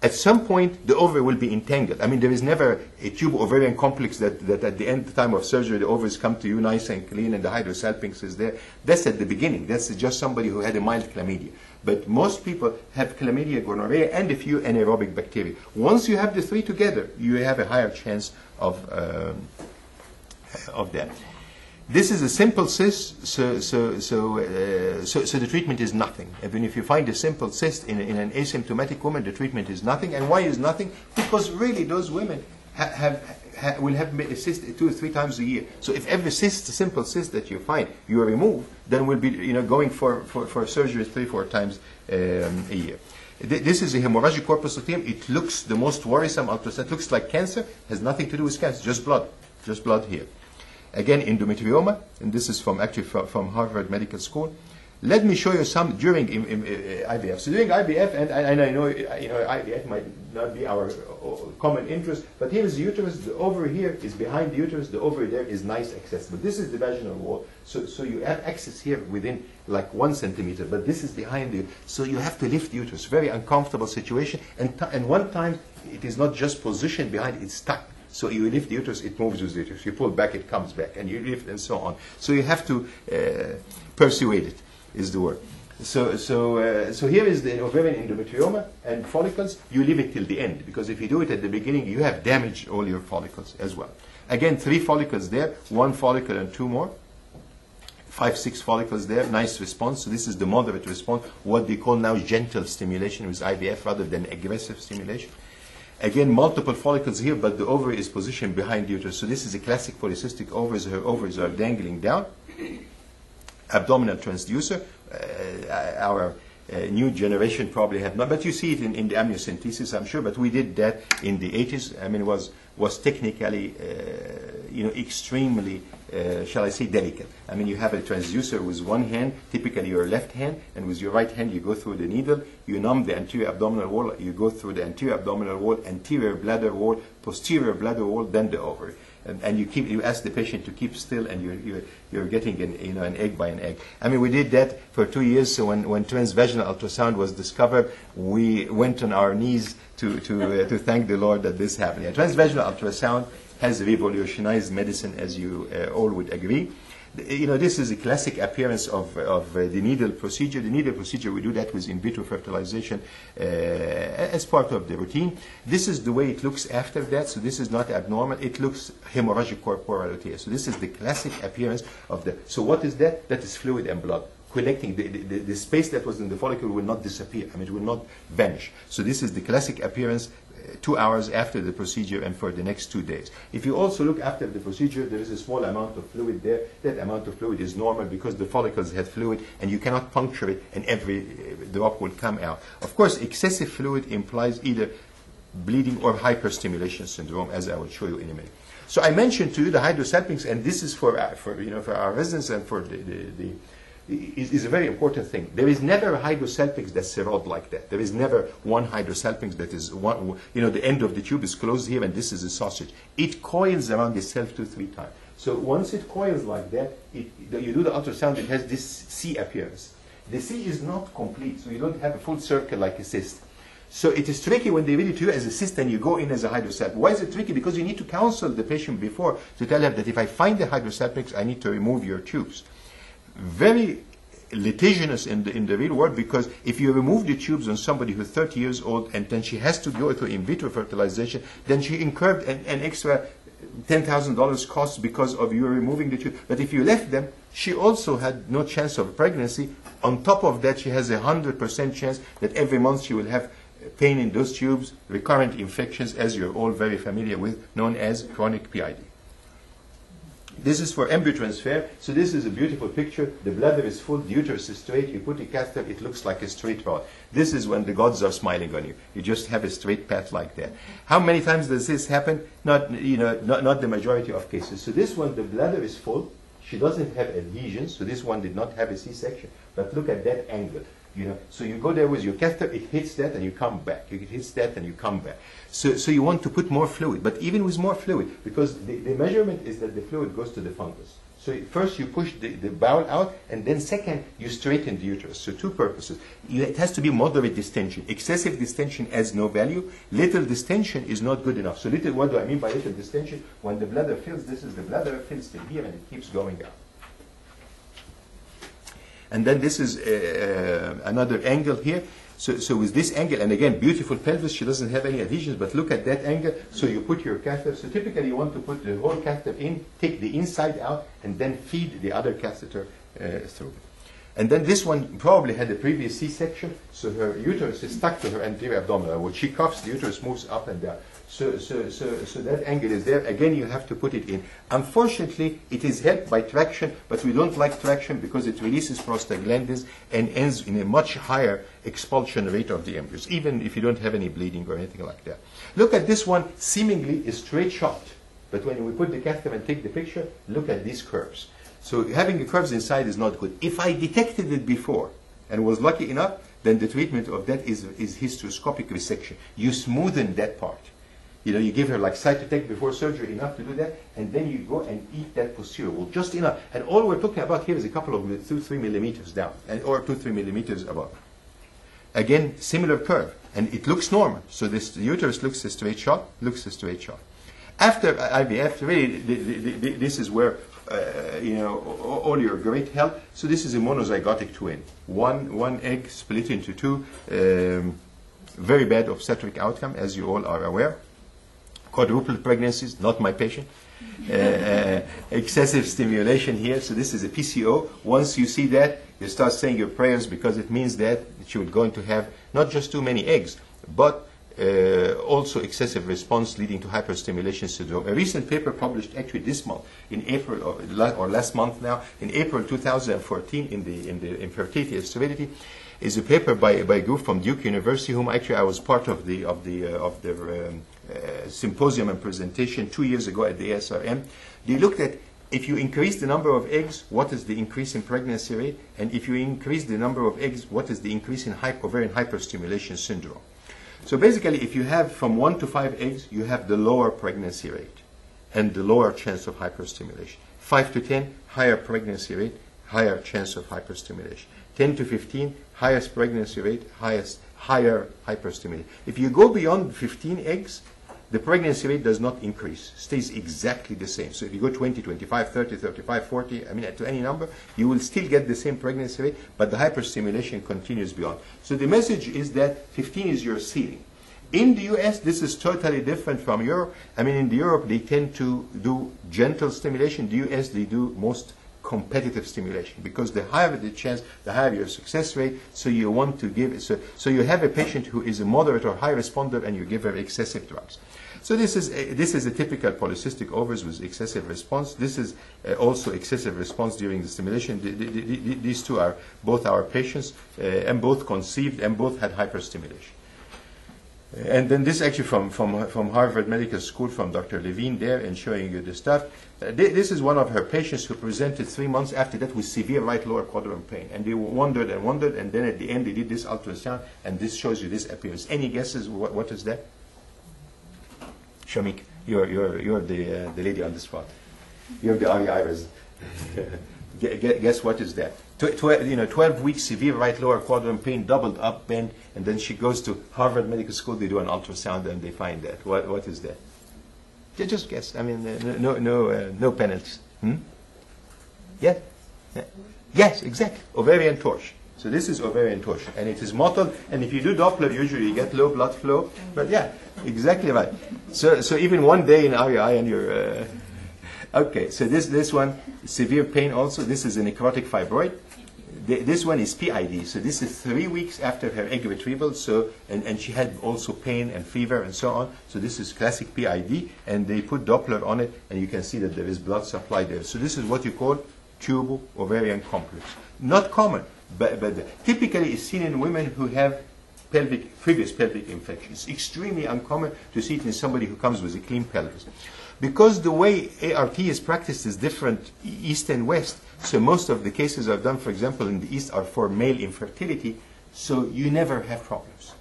At some point, the ovary will be entangled. I mean, there is never a tube ovarian complex that at the end time of surgery, the ovaries come to you nice and clean and the hydrosalpinx is there. That's at the beginning. That's just somebody who had a mild chlamydia. But most people have chlamydia, gonorrhea, and a few anaerobic bacteria. Once you have the three together, you have a higher chance of that. This is a simple cyst, so the treatment is nothing. Even if you find a simple cyst in an asymptomatic woman, the treatment is nothing. And why is nothing? Because really those women will have a cyst 2 or 3 times a year. So if every simple cyst that you find, you remove, then we'll be going for surgery 3 or 4 times a year. This is a hemorrhagic corpus luteum. It looks the most worrisome ultrasound. It looks like cancer. Has nothing to do with cancer. Just blood here. Again, endometrioma, and this is from Harvard Medical School. Let me show you some during IVF. So during IVF, and I know IVF might not be our common interest, but here is the uterus. The ovary here is behind the uterus. The ovary there is nice accessible. This is the vaginal wall. So you have access here within like 1 centimeter, but this is behind you. So you have to lift the uterus. Very uncomfortable situation. And one time it is not just positioned behind; it's stuck. So you lift the uterus, it moves with the uterus. You pull back, it comes back, and you lift, and so on. So you have to persuade it, is the word. So here is the ovarian endometrioma and follicles. You leave it till the end, because if you do it at the beginning, you have damaged all your follicles as well. Again, 3 follicles there, 1 follicle and 2 more. 5, 6 follicles there, nice response. So this is the moderate response, what they call now gentle stimulation with IVF rather than aggressive stimulation. Again, multiple follicles here, but the ovary is positioned behind the uterus. So this is a classic polycystic ovaries. Her ovaries are dangling down. Abdominal transducer. Our new generation probably have not, but you see it in the amniocentesis, I'm sure. But we did that in the 80s. I mean, it was technically, extremely shall I say, delicate. I mean, you have a transducer with one hand, typically your left hand, and with your right hand you go through the needle, you numb the anterior abdominal wall, you go through the anterior abdominal wall, anterior bladder wall, posterior bladder wall, then the ovary. And you ask the patient to keep still, and you're getting an egg by an egg. I mean, we did that for 2 years. So when transvaginal ultrasound was discovered, we went on our knees to thank the Lord that this happened. Yeah, transvaginal ultrasound has revolutionized medicine, as you all would agree. This is a classic appearance of the needle procedure. The needle procedure, we do that with in vitro fertilization as part of the routine. This is the way it looks after that, so this is not abnormal. It looks hemorrhagic corporality. So this is the classic appearance of the... So what is that? That is fluid and blood. Collecting, the space that was in the follicle will not disappear. I mean, it will not vanish. So this is the classic appearance 2 hours after the procedure and for the next 2 days. If you also look after the procedure, there is a small amount of fluid there. That amount of fluid is normal because the follicles had fluid, and you cannot puncture it and every drop will come out. Of course, excessive fluid implies either bleeding or hyperstimulation syndrome, as I will show you in a minute. So I mentioned to you the hydrosalpinx, and this is for our residents and for is a very important thing. There is never a hydrosalpinx that's a rod like that. There is never one hydrosalpinx that is one, the end of the tube is closed here and this is a sausage. It coils around itself 2-3 times. So once it coils like that, you do the ultrasound, it has this C appearance. The C is not complete, so you don't have a full circle like a cyst. So it is tricky when they read it to you as a cyst and you go in as a hydrosalpinx. Why is it tricky? Because you need to counsel the patient before to tell her that if I find the hydrosalpinx, I need to remove your tubes. Very litigious in the real world, because if you remove the tubes on somebody who's 30 years old and then she has to go to in vitro fertilization, then she incurred an extra $10,000 cost because of you removing the tube. But if you left them, she also had no chance of pregnancy. On top of that, she has a 100% chance that every month she will have pain in those tubes, recurrent infections, as you're all very familiar with, known as chronic PID. This is for embryo transfer. So this is a beautiful picture. The bladder is full, the uterus is straight. You put a catheter, it looks like a straight rod. This is when the gods are smiling on you. You just have a straight path like that. How many times does this happen? Not the majority of cases. So this one, the bladder is full. She doesn't have adhesions. So this one did not have a C-section. But look at that angle. So you go there with your catheter, it hits that and you come back. It hits that and you come back. So you want to put more fluid, but even with more fluid, because the measurement is that the fluid goes to the fundus. So first you push the bowel out, and then second you straighten the uterus. So two purposes. It has to be moderate distension. Excessive distension has no value. Little distension is not good enough. So what do I mean by little distension? When the bladder fills, this is the bladder fills till here and it keeps going out. And then this is another angle here. So with this angle, and again, beautiful pelvis, she doesn't have any adhesions, but look at that angle. So you put your catheter. So typically you want to put the whole catheter in, take the inside out, and then feed the other catheter through. And then this one probably had a previous C-section, so her uterus is stuck to her anterior abdominal. When she coughs, the uterus moves up and down. So that angle is there. Again, you have to put it in. Unfortunately, it is helped by traction, but we don't like traction because it releases prostaglandins and ends in a much higher expulsion rate of the embryos, even if you don't have any bleeding or anything like that. Look at this one, seemingly a straight shot. But when we put the catheter and take the picture, look at these curves. So having the curves inside is not good. If I detected it before and was lucky enough, then the treatment of that is hysteroscopic resection. You smoothen that part. You give her like cytotec before surgery, enough to do that, and then you go and eat that posterior wall, just enough. And all we're talking about here is a couple of 2-3 millimeters down, or 2-3 millimeters above. Again, similar curve, and it looks normal. So the uterus looks a straight shot, After IVF, really, this is where all your great help. So this is a monozygotic twin. One egg split into two. Very bad obstetric outcome, as you all are aware. Quadruple pregnancies, not my patient. Excessive stimulation here. So this is a PCO. Once you see that, you start saying your prayers, because it means that she was going to have not just too many eggs, but also excessive response leading to hyperstimulation syndrome. A recent paper published actually this month, in April or last month now, in April 2014, in the Infertility and Sterility, is a paper by a group from Duke University, whom actually I was part of the symposium and presentation 2 years ago at the ASRM. They looked at if you increase the number of eggs, what is the increase in pregnancy rate? And if you increase the number of eggs, what is the increase in ovarian hyperstimulation syndrome? So basically, if you have from 1 to 5 eggs, you have the lower pregnancy rate and the lower chance of hyperstimulation. 5 to 10, higher pregnancy rate, higher chance of hyperstimulation. 10 to 15, highest pregnancy rate, higher hyperstimulation. If you go beyond 15 eggs, the pregnancy rate does not increase, stays exactly the same. So if you go 20, 25, 30, 35, 40, I mean to any number, you will still get the same pregnancy rate, but the hyperstimulation continues beyond. So the message is that 15 is your ceiling. In the US, this is totally different from Europe. I mean, in Europe, they tend to do gentle stimulation. In the US, they do most competitive stimulation, because the higher the chance, the higher your success rate. So you want to give, so you have a patient who is a moderate or high responder, and you give her excessive drugs. So this is a typical polycystic ovaries with excessive response. This is also excessive response during the stimulation. These two are both our patients, and both conceived and both had hyperstimulation. And then this is actually from Harvard Medical School, from Dr. Levine there, and showing you the stuff. This is one of her patients who presented 3 months after that with severe right lower quadrant pain. And they wondered, and then at the end they did this ultrasound, and this shows you this appearance. Any guesses what is that? Shamik, you're the lady on the spot. You're the iris. Guess what is that? 12 weeks severe right lower quadrant pain, doubled up bend, and then she goes to Harvard Medical School. They do an ultrasound and they find that. What is that? Just guess. I mean, no penalties. Yes. Yes, exactly. Ovarian torsion. So this is ovarian torsion, and it is mottled. And if you do Doppler, usually you get low blood flow. But yeah, exactly right. So even one day in REI and you're okay. So this one, severe pain also. This is a necrotic fibroid. This one is PID. So this is 3 weeks after her egg retrieval. So and she had also pain and fever and so on. So this is classic PID, and they put Doppler on it, and you can see that there is blood supply there. So this is what you call tubal ovarian complex. Not common, but typically it's seen in women who have previous pelvic infections. Extremely uncommon to see it in somebody who comes with a clean pelvis. Because the way ART is practiced is different east and west, so most of the cases I've done, for example, in the east are for male infertility, so you never have problems.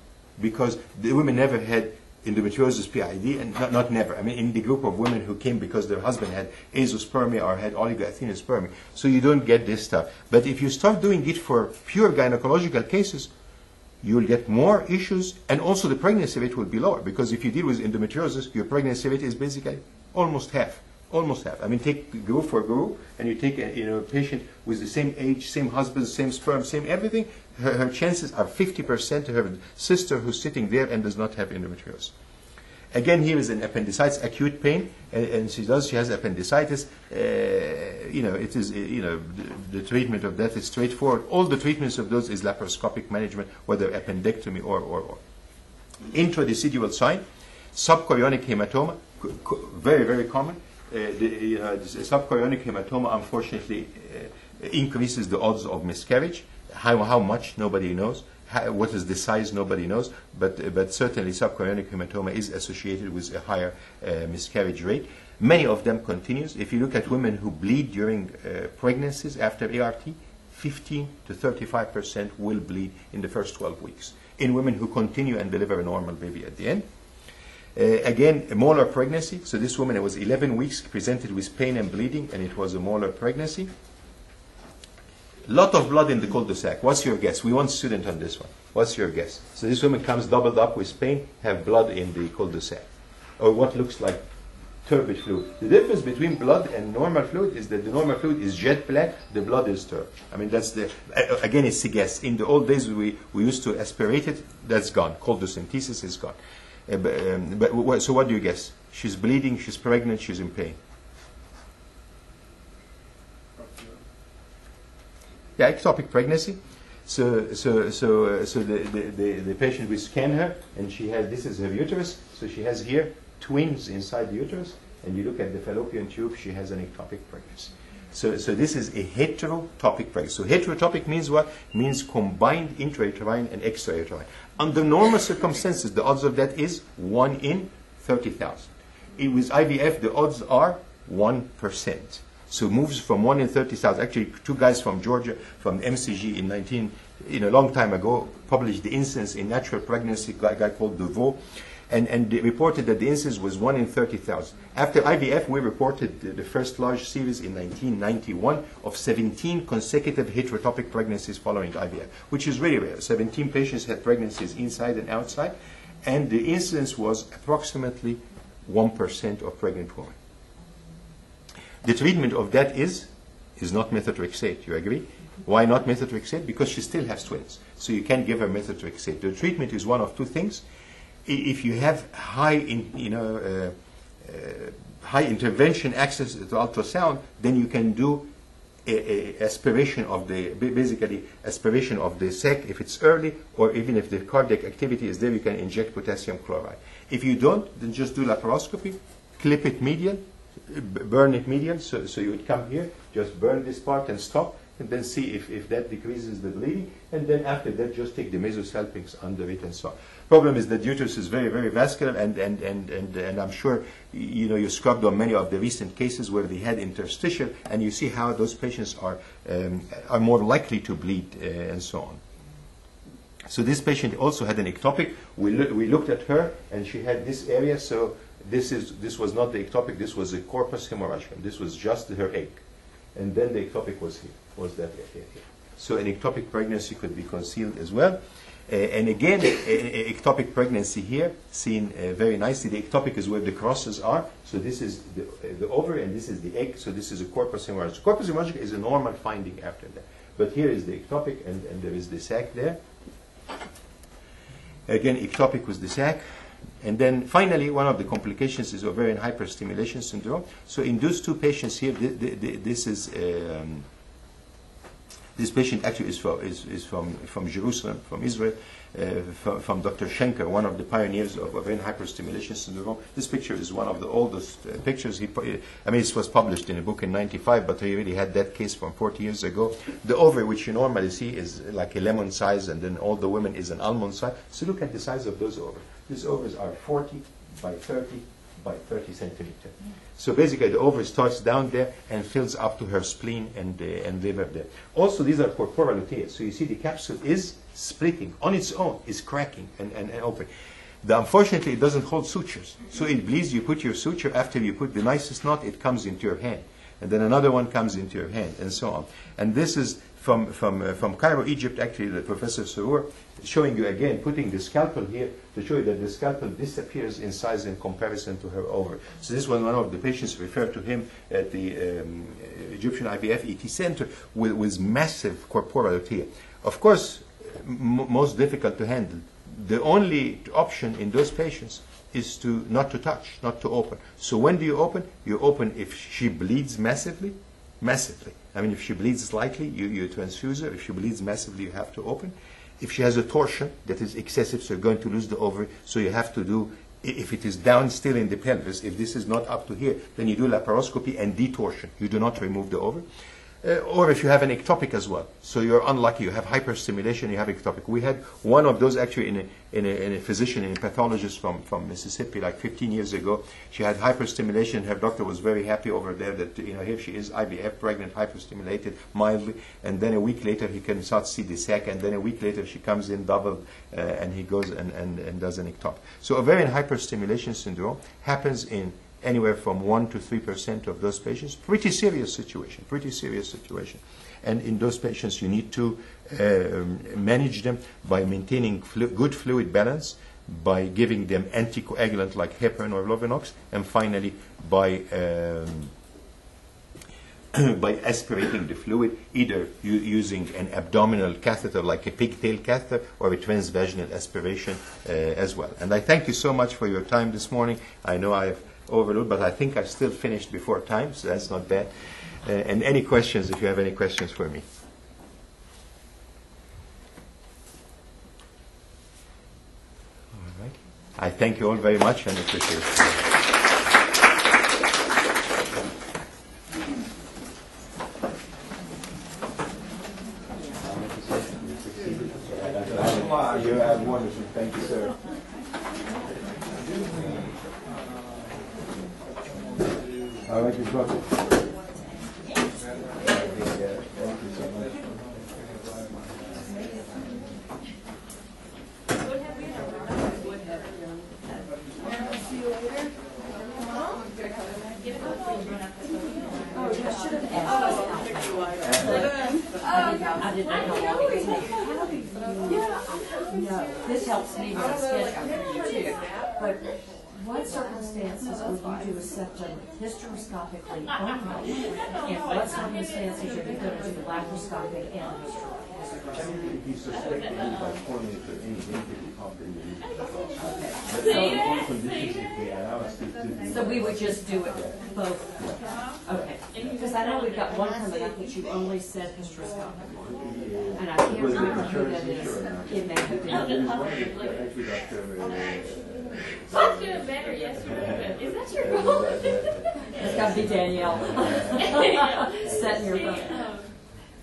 Because the women never had endometriosis PID, and not never. I mean, in the group of women who came because their husband had azoospermia or had oligoathenospermia, so you don't get this stuff. But if you start doing it for pure gynecological cases, you will get more issues, and also the pregnancy rate will be lower, because if you deal with endometriosis, your pregnancy rate is basically almost half. Almost half. I mean, take group for group, and you take a patient with the same age, same husband, same sperm, same everything. Her chances are 50% to her sister who's sitting there and does not have endometriosis. Again, here is an appendicitis, acute pain, and she has appendicitis. It is, the treatment of that is straightforward. All the treatments of those is laparoscopic management, whether appendectomy or. Intradecidual sign, subchorionic hematoma, very, very common. The subchorionic hematoma, unfortunately, increases the odds of miscarriage. How much, nobody knows. What is the size, nobody knows. But certainly subchorionic hematoma is associated with a higher miscarriage rate. Many of them continues. If you look at women who bleed during pregnancies after ART, 15 to 35% will bleed in the first 12 weeks. In women who continue and deliver a normal baby at the end. Again, a molar pregnancy. So this woman, it was 11 weeks, presented with pain and bleeding, and it was a molar pregnancy. Lot of blood in the cul-de-sac. What's your guess? We want student on this one. What's your guess? So this woman comes doubled up with pain, have blood in the cul-de-sac. Or what looks like turbid fluid. The difference between blood and normal fluid is that the normal fluid is jet black, the blood is turbid. I mean, that's again, it's a guess. In the old days, we used to aspirate it. That's gone. Coldocentesis is gone. So what do you guess? She's bleeding, she's pregnant, she's in pain. Yeah, ectopic pregnancy. So the patient, we scan her, and she has, this is her uterus. So she has here twins inside the uterus, and you look at the fallopian tube, she has an ectopic pregnancy. So this is a heterotopic pregnancy. So heterotopic means what? Means combined intrauterine and extrauterine. Under normal circumstances, the odds of that is 1 in 30,000. With IVF, the odds are 1%. So it moves from 1 in 30,000. Actually, two guys from Georgia, from MCG a long time ago, published the incidence in natural pregnancy, a guy called DeVaux, and they reported that the incidence was 1 in 30,000. After IVF, we reported the first large series in 1991 of 17 consecutive heterotopic pregnancies following IVF, which is really rare. 17 patients had pregnancies inside and outside, and the incidence was approximately 1% of pregnant women. The treatment of that is not methotrexate. You agree? Why not methotrexate? Because she still has twins. So you can't give her methotrexate. The treatment is one of two things. If you have high intervention access to ultrasound, then you can do aspiration of basically aspiration of the sac if it's early, or even if the cardiac activity is there, you can inject potassium chloride. If you don't, then just do laparoscopy, clip it medial, burn it medial, so you would come here, just burn this part and stop, and then see if that decreases the bleeding, and then after that just take the mesosalpinx under it and so on. Problem is that uterus is very, very vascular, and I'm sure you scrubbed on many of the recent cases where they had interstitial, and you see how those patients are more likely to bleed and so on. So this patient also had an ectopic. We looked at her, and she had this area. So this was not the ectopic. This was a corpus hemorrhagicum. This was just her egg, and then the ectopic was here. Was that area here? So an ectopic pregnancy could be concealed as well. And again, ectopic pregnancy here, seen very nicely. The ectopic is where the crosses are. So this is the ovary, and this is the egg. So this is a corpus hemorrhagicum. Corpus hemorrhagicum is a normal finding after that. But here is the ectopic, and there is the sac there. Again, ectopic was the sac. And then finally, one of the complications is ovarian hyperstimulation syndrome. So in those two patients here, this patient actually is from Jerusalem, from Israel, from Dr. Schenker, one of the pioneers of ovarian hyperstimulation syndrome. This picture is one of the oldest pictures. It was published in a book in '95, but he really had that case from 40 years ago. The ovary, which you normally see, is like a lemon size, and then all the women is an almond size. So look at the size of those ovaries. These ovaries are 40 by 30 by 30 centimeters. So basically the ovary starts down there and fills up to her spleen and liver there. Also, these are corporal luteum. So you see the capsule is splitting on its own, is cracking and open. Unfortunately, it doesn't hold sutures. So it bleeds, you put your suture, after you put the nicest knot, it comes into your hand. And then another one comes into your hand, and so on. And this is from Cairo, Egypt, actually, the Professor Sarour, showing you again, putting the scalpel here to show you that the scalpel disappears in size in comparison to her ovary. So this was one of the patients referred to him at the Egyptian IVF ET Center with massive corporal luteum. Of course, most difficult to handle. The only option in those patients is not to touch, not to open. So when do you open? You open if she bleeds massively. If she bleeds slightly, you transfuse her. If she bleeds massively, you have to open. If she has a torsion that is excessive, so you're going to lose the ovary, so you have to do, if it is down still in the pelvis, if this is not up to here, then you do laparoscopy and detorsion. You do not remove the ovary. Or if you have an ectopic as well. So you're unlucky, you have hyperstimulation, you have ectopic. We had one of those actually in a physician, in a pathologist from Mississippi like 15 years ago. She had hyperstimulation. Her doctor was very happy over there that, here she is, IVF, pregnant, hyperstimulated, mildly. And then a week later, he can start to see the sac. And then a week later, she comes in doubled, and he goes and does an ectopic. So ovarian hyperstimulation syndrome happens in anywhere from 1% to 3% of those patients. Pretty serious situation. And in those patients, you need to manage them by maintaining good fluid balance, by giving them anticoagulant like heparin or Lovenox, and finally by aspirating the fluid, either using an abdominal catheter like a pigtail catheter or a transvaginal aspiration as well. And I thank you so much for your time this morning. I know I have overload, but I think I've still finished before time, so that's not bad. And any questions, if you have any questions for me. All right. I thank you all very much and appreciate it. You are wonderful. Thank you, sir. All right, you got it. Oh, you should have asked us. I didn't know how long it would take. How do you know? This helps me when I schedule for you too. But what circumstances would you do a septum hysteroscopically only? And what circumstances are you going to do laparoscopic and hysteroscopic? If you suspect it by forming for any infant comprehension, but all conditions if we allow us to do. So we would just do it both? Okay. Because I know we've got one coming up that you only said hysteroscopic on. And I can't remember who that is. It may have been. There's one actually She's doing better, yes, is that your goal? It's got to be Danielle. Setting your phone.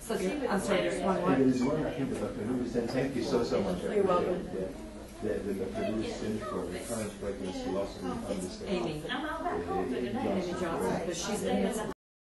So I'm sorry, there's one more. There's one, I think, Dr. Lewis, and thank you so much. You're welcome. The Dr. Lewis Center for Recurrent Pregnancy Loss and Understanding. Amy. Amy Johnson, because she's been